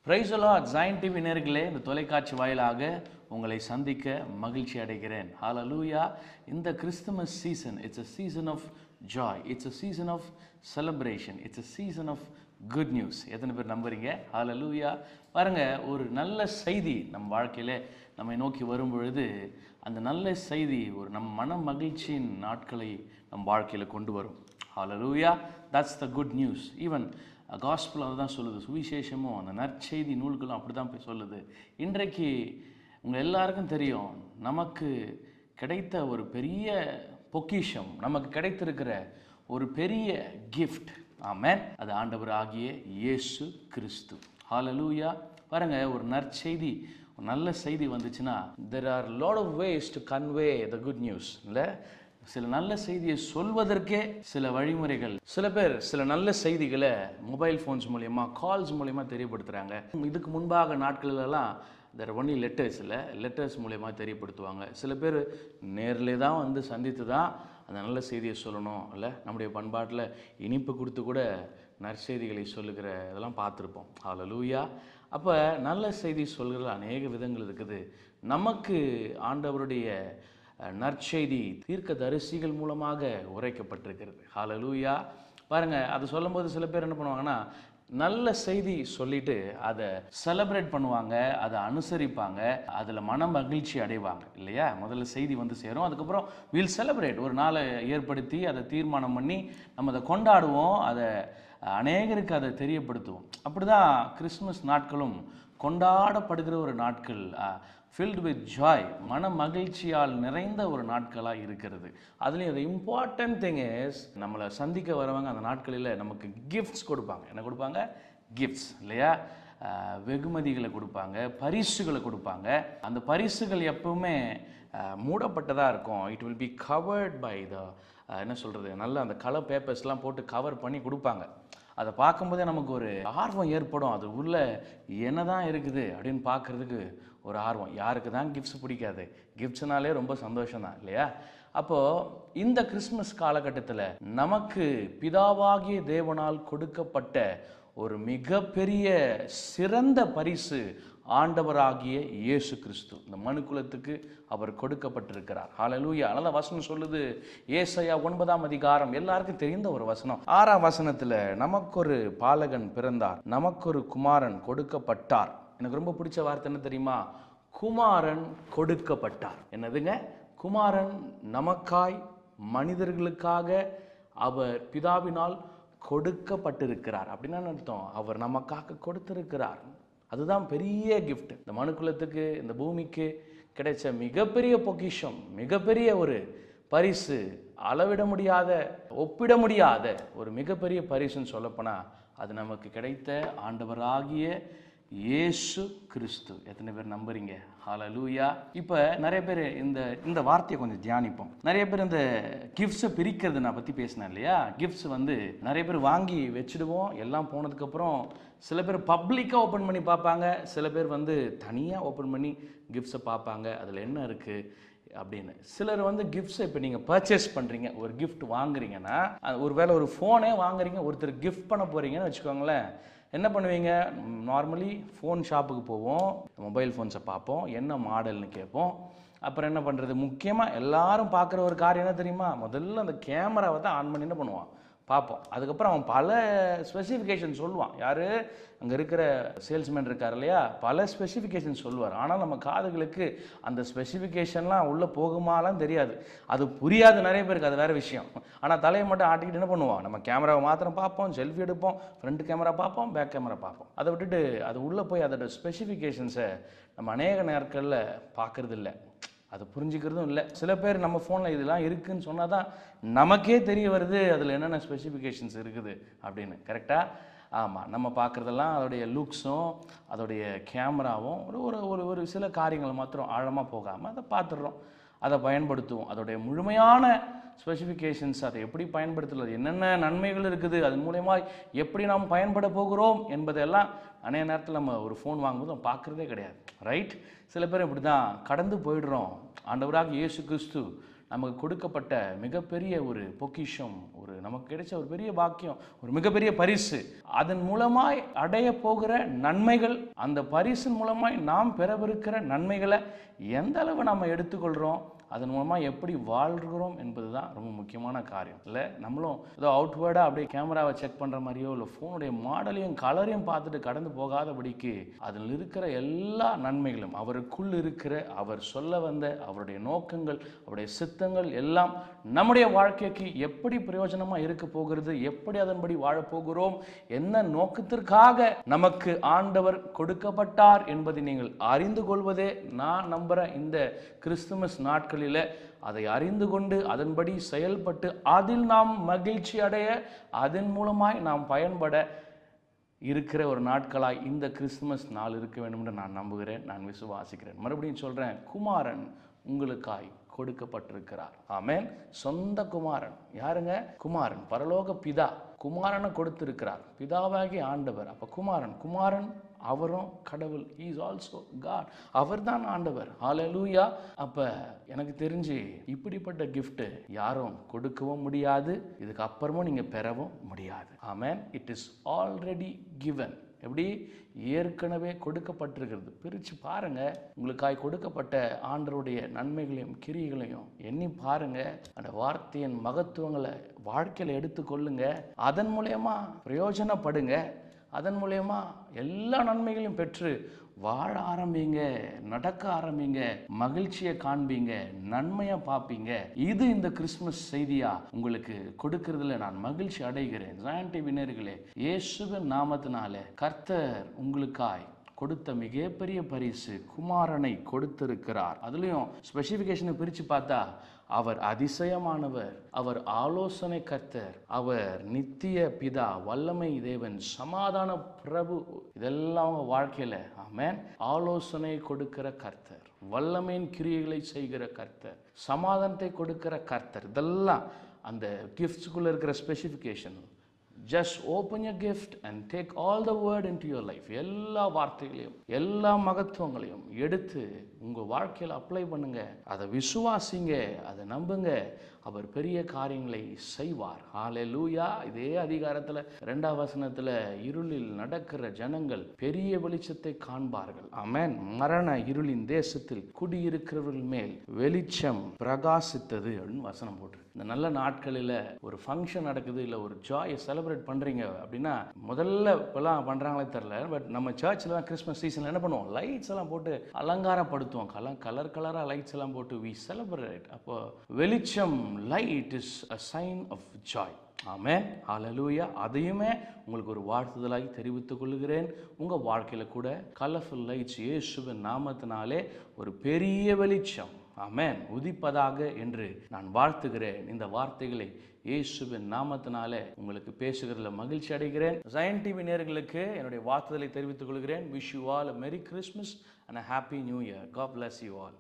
Praise the Lord. ஜாயன் TV நேயர்களே, இந்த தொலைக்காட்சி வாயிலாக உங்களை சந்திக்க மகிழ்ச்சி அடைகிறேன். ஹalleluya. இந்த Christmas season, it's a season of joy, it's a season of celebration, it's a season of good news. எத்தனை பேர் நம்புறீங்க? ஹalleluya. பாருங்க, ஒரு நல்ல செய்தி நம் வாழ்க்கையில நம்மை நோக்கி வரும் பொழுது அந்த நல்ல செய்தி ஒரு நம் மன மகிழ்ச்சியின் நாட்களை நம் வாழ்க்கையில கொண்டு வரும். ஹalleluya. That's the good news. Even gospel அதுதான் சொல்லுது. சுவிசேஷமும் அந்த நற்செய்தி நூல்களும் அப்படி தான் போய் சொல்லுது. இன்றைக்கு உங்கள் எல்லாருக்கும் தெரியும், நமக்கு கிடைத்த ஒரு பெரிய பொக்கிஷம், நமக்கு கிடைத்திருக்கிற ஒரு பெரிய கிஃப்ட். ஆமென். அது ஆண்டவர் ஆகிய இயேசு கிறிஸ்து. ஹalleluya. பாருங்க, ஒரு நற்செய்தி, ஒரு நல்ல செய்தி வந்துச்சுன்னா there are lot of ways to convey the good news. இல்லை, சில நல்ல செய்தியை சொல்வதற்கே சில வழிமுறைகள். சில பேர் சில நல்ல செய்திகளை மொபைல் ஃபோன்ஸ் மூலயமா, கால்ஸ் மூலயமா தெரியப்படுத்துகிறாங்க. இதுக்கு முன்பாக நாட்களெல்லாம் there are only letters, இல்லை, லெட்டர்ஸ் மூலயமா தெரியப்படுத்துவாங்க. சில பேர் நேரிலே தான் வந்து சந்தித்து தான் அந்த நல்ல செய்தியை சொல்லணும். இல்லை, நம்முடைய பண்பாட்டில் இனிப்பு கொடுத்து கூட நற்செய்திகளை சொல்லுகிற இதெல்லாம் பார்த்துருப்போம். ஹalleluya. அப்போ நல்ல செய்தி சொல்கிற அநேக விதங்கள் இருக்குது. நமக்கு ஆண்டவருடைய நற்செய்தி தீர்க்கதரிசிகள் மூலமாக உரைக்கப்பட்டிருக்கிறது. ஹalleluya. பாருங்க, அது சொல்லும்போது சில பேர் என்ன பண்ணுவாங்கன்னா, நல்ல செய்தி சொல்லிட்டு அதை செலிப்ரேட் பண்ணுவாங்க, அதை அனுசரிப்பாங்க, அதில் மன மகிழ்ச்சி அடைவாங்க. இல்லையா? முதல்ல செய்தி வந்து சேரும், அதுக்கப்புறம் வில் செலிப்ரேட், ஒரு நாளை ஏற்படுத்தி அதை தீர்மானம் பண்ணி நம்ம அதை கொண்டாடுவோம், அதை அநேகருக்கு அதை தெரியப்படுத்துவோம். அப்படிதான் கிறிஸ்துமஸ் நாட்களும் கொண்டாடப்படுகிற ஒரு நாட்கள், filled with joy, மன மகிழ்ச்சியால் நிறைந்த ஒரு நாட்களாக இருக்கிறது. அதுலேயும் அது இம்பார்ட்டன்ட் திங் இஸ், நம்மளை சந்திக்க வரவங்க அந்த நாட்களில் நமக்கு கிஃப்ட்ஸ் கொடுப்பாங்க. என்ன கொடுப்பாங்க? கிஃப்ட்ஸ். இல்லையா? வெகுமதிகளை கொடுப்பாங்க, பரிசுகளை கொடுப்பாங்க. அந்த பரிசுகள் எப்பவுமே மூடப்பட்டதாக இருக்கும். It will be covered by the என்ன சொல்கிறது, நல்ல அந்த கலர் பேப்பர்ஸ்லாம் போட்டு கவர் பண்ணி கொடுப்பாங்க. அதை பார்க்கும்போதே நமக்கு ஒரு ஆர்வம் ஏற்படும். அது உள்ள என்ன தான் இருக்குது அப்படின்னு பார்க்குறதுக்கு ஒரு ஆர்வம். யாருக்கு தான் கிஃப்ட்ஸ் பிடிக்காது? கிஃப்ட்ஸ்னாலே ரொம்ப சந்தோஷம்தான், இல்லையா? அப்போது இந்த கிறிஸ்மஸ் காலகட்டத்தில் நமக்கு பிதாவாகிய தேவனால் கொடுக்கப்பட்ட ஒரு மிகப்பெரிய சிறந்த பரிசு ஆண்டவராகிய இயேசு கிறிஸ்து. இந்த மனுக்குலத்துக்கு அவர் கொடுக்கப்பட்டிருக்கிறார். ஹalleluya. அதனால வசனம் சொல்லுது, ஏசாயா 9ஆம் அதிகாரம், எல்லாருக்கும் தெரிந்த ஒரு வசனம், 6ஆம் வசனத்தில், நமக்கொரு பாலகன் பிறந்தார், நமக்கொரு குமாரன் கொடுக்கப்பட்டார். எனக்கு ரொம்ப பிடிச்ச வார்த்தை என்ன தெரியுமா? குமாரன் கொடுக்கப்பட்டார். என்னதுங்க? குமாரன் நமக்காய், மனிதர்களுக்காக அவர் பிதாவினால் கொடுக்கப்பட்டிருக்கிறார். அப்படின்னா அர்த்தம், அவர் நமக்காக கொடுத்திருக்கிறார். அதுதான் பெரிய கிஃப்ட். இந்த மனுக்குலத்துக்கு, இந்த பூமிக்கு கிடைச்ச மிகப்பெரிய பொக்கிஷம், மிகப்பெரிய ஒரு பரிசு, அளவிட முடியாத, ஒப்பிட முடியாத ஒரு மிகப்பெரிய பரிசுன்னு சொல்லப்போனால் அது நமக்கு கிடைத்த ஆண்டவராகிய இயேசு கிறிஸ்து. எத்தனை பேர் நம்புறீங்க? ஹalleluya. இப்போ நிறைய பேர் இந்த வார்த்தையை கொஞ்சம் தியானிப்போம். நிறைய பேர் இந்த கிஃப்ட்ஸை பிரிக்கிறது நான் பற்றி பேசினேன், இல்லையா? கிஃப்ட்ஸ் வந்து நிறைய பேர் வாங்கி வச்சுடுவோம். எல்லாம் போனதுக்கப்புறம் சில பேர் பப்ளிக்காக ஓப்பன் பண்ணி பார்ப்பாங்க, சில பேர் வந்து தனியாக ஓப்பன் பண்ணி கிஃப்ட்ஸை பார்ப்பாங்க, அதில் என்ன இருக்குது அப்படின்னு. சிலர் வந்து கிஃப்ட்ஸை, இப்போ நீங்கள் பர்ச்சேஸ் பண்ணுறீங்க, ஒரு கிஃப்ட் வாங்குறீங்கன்னா, ஒரு வேளை ஒரு ஃபோனே வாங்குறீங்க, ஒருத்தர் கிஃப்ட் பண்ண போகிறீங்கன்னு வச்சுக்கோங்களேன். என்ன பண்ணுவீங்க? நார்மலி ஃபோன் ஷாப்புக்கு போவோம், மொபைல் ஃபோன்ஸை பார்ப்போம், என்ன மாடல்னு கேட்போம். அப்புறம் என்ன பண்ணுறது? முக்கியமாக எல்லாரும் பார்க்குற ஒரு காரியம் என்ன தெரியுமா? முதல்ல அந்த கேமராவை தான் ஆன் பண்ணி என்ன பண்ணுவான்? பார்ப்போம். அதுக்கப்புறம் அவன் பல ஸ்பெசிஃபிகேஷன் சொல்லுவான். யார்? அங்கே இருக்கிற சேல்ஸ்மேன் இருக்கார், இல்லையா? பல ஸ்பெசிஃபிகேஷன் சொல்லுவார். ஆனால் நம்ம காதுகளுக்கு அந்த ஸ்பெசிஃபிகேஷன்லாம் உள்ளே போகுமாலாம் தெரியாது. அது புரியாது நிறைய பேருக்கு, அது வேறு விஷயம். ஆனால் தலையை மட்டும் ஆட்டிக்கிட்டு என்ன பண்ணுவோம்? நம்ம கேமராவை மாத்திரம் பார்ப்போம், செல்ஃபி எடுப்போம், ஃப்ரண்ட் கேமரா பார்ப்போம், பேக் கேமரா பார்ப்போம். அதை விட்டுட்டு அது உள்ளே போய் அதோட ஸ்பெசிஃபிகேஷன்ஸை நம்ம அநேக நேரங்களில் பார்க்குறது இல்லை, அது புரிஞ்சுக்கிறதும் இல்லை. சில பேர் நம்ம ஃபோனில் இதெல்லாம் இருக்குதுன்னு சொன்னால் தான் நமக்கே தெரிய வருது அதில் என்னென்ன ஸ்பெசிஃபிகேஷன்ஸ் இருக்குது அப்படின்னு. கரெக்டாக? ஆமாம். நம்ம பார்க்குறதெல்லாம் அதோடைய லுக்ஸும் அதோடைய கேமராவும் ஒரு சில காரியங்கள் மாத்திரம் ஆழமாக போகாமல் அதை பார்த்துடுறோம், அதை பயன்படுத்துவோம். அதோடைய முழுமையான ஸ்பெசிஃபிகேஷன்ஸ், அதை எப்படி பயன்படுத்துறது, என்னென்ன நன்மைகள் இருக்குது, அதன் மூலயமா எப்படி நாம் பயன்பட போகிறோம் என்பதெல்லாம் அநேக நேரத்தில் நம்ம ஒரு ஃபோன் வாங்கும்போது நம்ம பார்க்குறதே கிடையாது. ரைட்? சில பேர் இப்படி தான் கடந்து போயிடுறோம். ஆண்டவராக இயேசு கிறிஸ்து நமக்கு கொடுக்கப்பட்ட மிகப்பெரிய ஒரு பொக்கிஷம், நமக்கு கிடைச்ச ஒரு பெரிய பாக்கியம், ஒரு மிகப்பெரிய பரிசு. அதன் மூலமாய் அடைய போகிற நன்மைகள், அந்த பரிசின் மூலமாய் நாம் பெறவிருக்கிற நன்மைகளை எந்த அளவு நம்ம எடுத்துக்கொள்கிறோம், அதன் மூலமாக எப்படி வாழ்கிறோம் என்பது தான் ரொம்ப முக்கியமான காரியம். இல்லை நம்மளும் ஏதோ அவுட்வேர்டாக அப்படியே கேமராவை செக் பண்ணுற மாதிரியோ இல்லை ஃபோனுடைய மாடலையும் கலரையும் பார்த்துட்டு கடந்து போகாதபடிக்கு அதில் இருக்கிற எல்லா நன்மைகளும், அவருக்குள் இருக்கிற அவர் சொல்ல வந்த அவருடைய நோக்கங்கள், அவருடைய சித்தங்கள் எல்லாம் நம்முடைய வாழ்க்கைக்கு எப்படி பிரயோஜனமாக இருக்க போகிறது, எப்படி அதன்படி வாழப்போகிறோம், என்ன நோக்கத்திற்காக நமக்கு ஆண்டவர் கொடுக்கப்பட்டார் என்பதை நீங்கள் அறிந்து கொள்வதே நான் நம்புகிறேன். இந்த கிறிஸ்துமஸ் நாட்களில் அதை அறிந்து கொண்டு அதன்படி செயல்பட்டு அதில் நாம் மகிழ்ச்சி அடைய, அதன் மூலமாய் நாம் பயன்பட இருக்கிற ஒரு நாட்களாய் இந்த கிறிஸ்துமஸ் நாள் இருக்க வேண்டும் என்று நான் நம்புகிறேன், நான் விசுவாசிக்கிறேன். மறுபடியும் சொல்றேன், குமாரன் உங்களுக்காய் கொடுக்கப்பட்டிருக்கிறார். ஆமென். சொந்த குமாரன் யாருங்க? குமாரன், பரலோக பிதா குமாரனை கொடுத்திருக்கிறார். பிதாவாகி ஆண்டவர். அப்ப குமாரன் அவரும் கடவுள். He is also God. அவர் தான் ஆண்டவர். ஹல்லேலூயா. அப்ப எனக்கு தெரிஞ்சு இப்படிப்பட்ட gift யாரும் கொடுக்கவும் முடியாது, இதுக்கு அப்புறமும் நீங்க பெறவும் முடியாது. ஆமென். It is already given. எப்படி? ஏற்கனவே கொடுக்கப்பட்டிருக்கிறது. பிரித்து பாருங்க, உங்களுக்காய் கொடுக்கப்பட்ட ஆண்டவருடைய நன்மைகளையும் கிரியைகளையும் எண்ணி பாருங்க. அந்த வார்த்தையின் மகத்துவங்களை வாழ்க்கையில் எடுத்துக்கொள்ளுங்க. அதன் மூலமா பிரயோஜனப்படுங்க. அதன் மூலமா எல்லா நன்மைகளையும் பெற்று வாழ ஆரம்பிங்க, நடக்க ஆரம்பிங்க, மகிழ்ச்சியை காண்பீங்க, நன்மையை பார்ப்பீங்க. இது இந்த கிறிஸ்துமஸ் செய்தியா உங்களுக்கு கொடுக்கறதுல நான் மகிழ்ச்சி அடைகிறேன். ஜாயன் டிவி நேயர்களே, இயேசுவின் நாமத்தினாலே கர்த்தர் உங்களுக்காய் கொடுத்த மிகப்பெரிய பரிசு குமாரனை கொடுத்திருக்கிறார். அதுலயும் ஸ்பெசிபிகேஷனை பிரிச்சு பார்த்தா, அவர் அதிசயமானவர், அவர் ஆலோசனை கர்த்தர், அவர் நித்திய பிதா, வல்லமை தேவன், சமாதான பிரபு. இதெல்லாம் அவங்க வாழ்க்கையில ஆமென் ஆலோசனை கொடுக்கிற கர்த்தர், வல்லமையின் கிரியைகளை செய்கிற கர்த்தர், சமாதானத்தை கொடுக்கிற கர்த்தர். இதெல்லாம் அந்த கிஃப்ட்ஸ்குள்ள இருக்கிற specification. Just open your gift and take all the word into your life. எல்லா வார்த்தைகளையும் எல்லா மகத்துவங்களையும் எடுத்து உங்க வாழ்க்கையில் அப்ளை பண்ணுங்க. அதை விசுவாசிங்க, அதை நம்புங்க. அவர் பெரிய காரியங்களை செய்வார். ஹல்லேலூயா. இதே அதிகாரத்தில் 2ஆம் வசனத்தில், இருளில் நடக்கிற ஜனங்கள் பெரிய வெளிச்சத்தை காண்பார்கள். ஆமென். மரண இருளின் தேசத்தில் குடியிருக்கிறவர்கள் மேல் வெளிச்சம் பிரகாசித்தது அப்படின்னு வசனம் போட்டு. இந்த நல்ல நாட்களில் ஒரு ஃபங்க்ஷன் நடக்குது, இல்லை ஒரு ஜாயை செலிப்ரேட் பண்ணுறீங்க அப்படின்னா, முதல்ல இப்போல்லாம் பண்ணுறாங்களே தெரில, பட் நம்ம சர்ச்சில் தான் கிறிஸ்மஸ் சீசனில் என்ன பண்ணுவோம், லைட்ஸ் எல்லாம் போட்டு அலங்காரப்படுத்துவோம். கலராக லைட்ஸ் எல்லாம் போட்டு வி செலிப்ரேட். அப்போ வெளிச்சம், light is a sign of joy. ஆமென். ஹல்லேலூயா. அதையுமே உங்களுக்கு ஒரு வாழ்த்துதலாகி தெரிவித்துக் கொள்கிறேன். உங்க வாழ்க்கையில கூட கலர்ஃபுல் லைட்ஸ் இயேசுவின் நாமத்தினாலே ஒரு பெரிய வெளிச்சம் ஆமென் உதிப்பதாக என்று நான் வாழ்த்துகிறேன். இந்த வார்த்தைகளை இயேசுவின் நாமத்தினாலே உங்களுக்கு பேசுகிறதுல மகிழ்ச்சி அடைகிறேன். ஜாயன் டிவி நேயர்களுக்கு என்னுடைய வாழ்த்துதலை தெரிவித்துக் கொள்கிறேன். Wish you all a Merry Christmas and a Happy New Year. God bless you all.